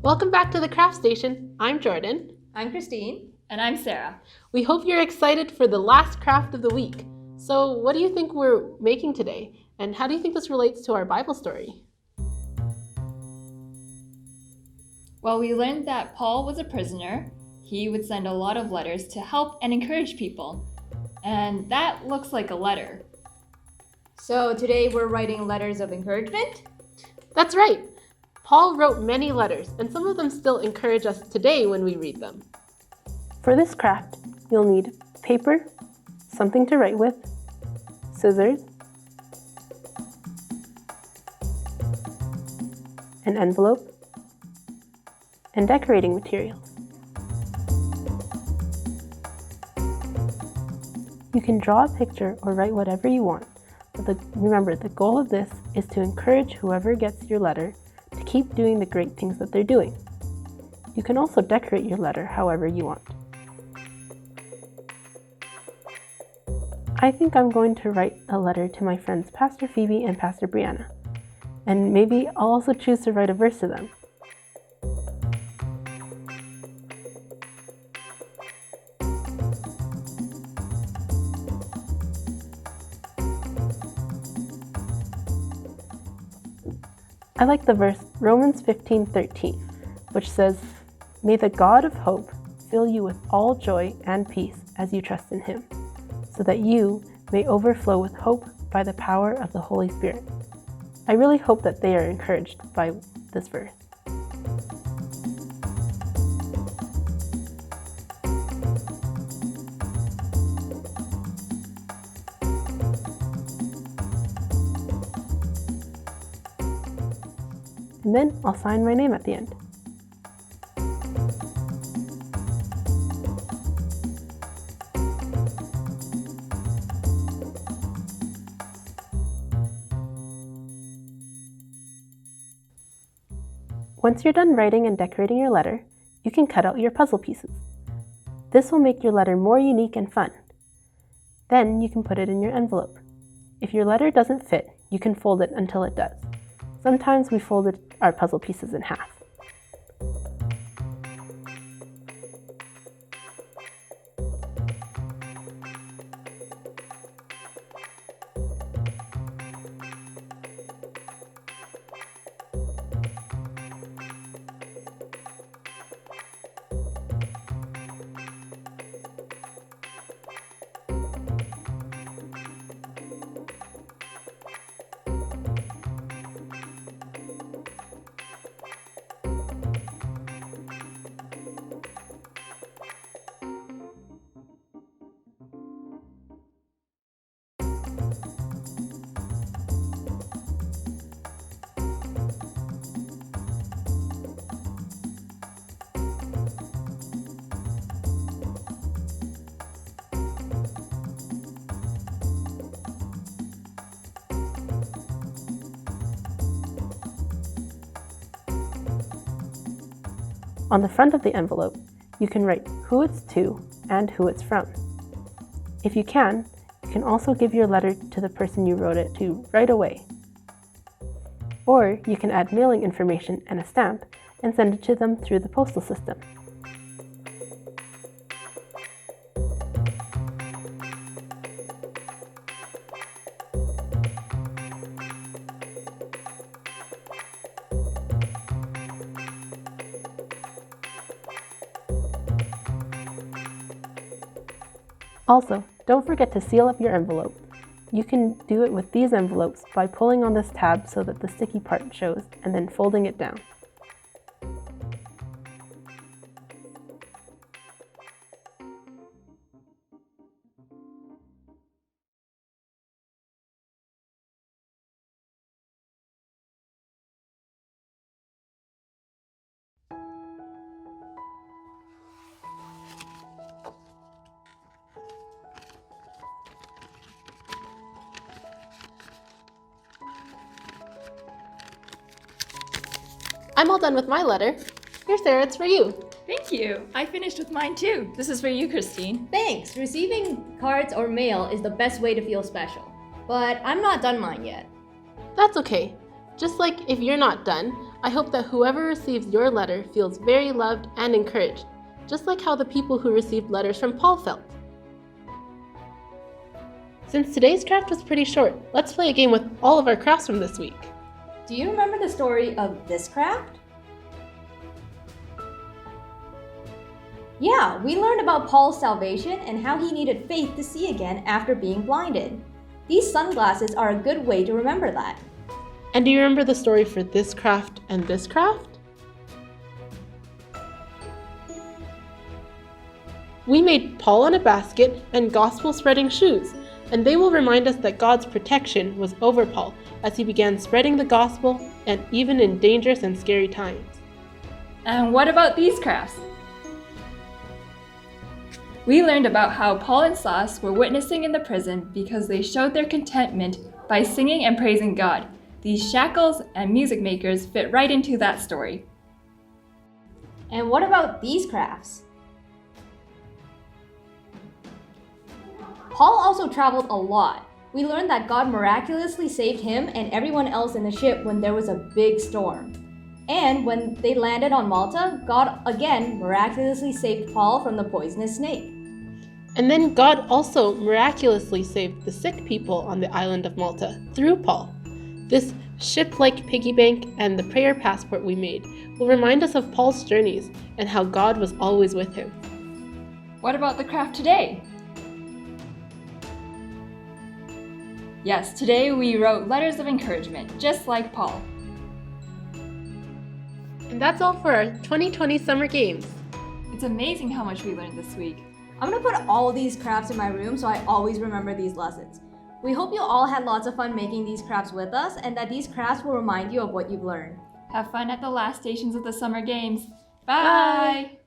Welcome back to the Craft Station. I'm Jordan. I'm Christine. And I'm Sarah. We hope you're excited for the last craft of the week. So, what do you think we're making today? And how do you think this relates to our Bible story? Well, we learned that Paul was a prisoner. He would send a lot of letters to help and encourage people. And that looks like a letter. So today we're writing letters of encouragement? That's right. Paul wrote many letters, and some of them still encourage us today when we read them. For this craft, you'll need paper, something to write with, scissors, an envelope, and decorating materials. You can draw a picture or write whatever you want, but remember, the goal of this is to encourage whoever gets your letter to keep doing the great things that they're doing. You can also decorate your letter however you want. I think I'm going to write a letter to my friends Pastor Phoebe and Pastor Brianna, and maybe I'll also choose to write a verse to them. I like the verse Romans 15:13, which says, "May the God of hope fill you with all joy and peace as you trust in Him, so that you may overflow with hope by the power of the Holy Spirit." I really hope that they are encouraged by this verse. And then I'll sign my name at the end. Once you're done writing and decorating your letter, you can cut out your puzzle pieces. This will make your letter more unique and fun. Then you can put it in your envelope. If your letter doesn't fit, you can fold it until it does. Sometimes we folded our puzzle pieces in half. On the front of the envelope, you can write who it's to and who it's from. If you can also give your letter to the person you wrote it to right away. Or you can add mailing information and a stamp and send it to them through the postal system. Also, don't forget to seal up your envelope. You can do it with these envelopes by pulling on this tab so that the sticky part shows and then folding it down. I'm all done with my letter. Here, Sarah, it's for you. Thank you. I finished with mine too. This is for you, Christine. Thanks. Receiving cards or mail is the best way to feel special. But I'm not done mine yet. That's okay. Just like if you're not done, I hope that whoever receives your letter feels very loved and encouraged, just like how the people who received letters from Paul felt. Since today's craft was pretty short, let's play a game with all of our crafts from this week. Do you remember the story of this craft? Yeah, we learned about Paul's salvation and how he needed faith to see again after being blinded. These sunglasses are a good way to remember that. And do you remember the story for this craft and this craft? We made Paul in a basket and gospel-spreading shoes, and they will remind us that God's protection was over Paul as he began spreading the gospel and even in dangerous and scary times. And what about these crafts? We learned about how Paul and Silas were witnessing in the prison because they showed their contentment by singing and praising God. These shackles and music makers fit right into that story. And what about these crafts? Paul also traveled a lot. We learned that God miraculously saved him and everyone else in the ship when there was a big storm. And when they landed on Malta, God again miraculously saved Paul from the poisonous snake. And then God also miraculously saved the sick people on the island of Malta through Paul. This ship-like piggy bank and the prayer passport we made will remind us of Paul's journeys and how God was always with him. What about the craft today? Yes, today we wrote letters of encouragement, just like Paul. And that's all for our 2020 Summer Games. It's amazing how much we learned this week. I'm gonna put all of these crafts in my room so I always remember these lessons. We hope you all had lots of fun making these crafts with us and that these crafts will remind you of what you've learned. Have fun at the last stations of the Summer Games. Bye!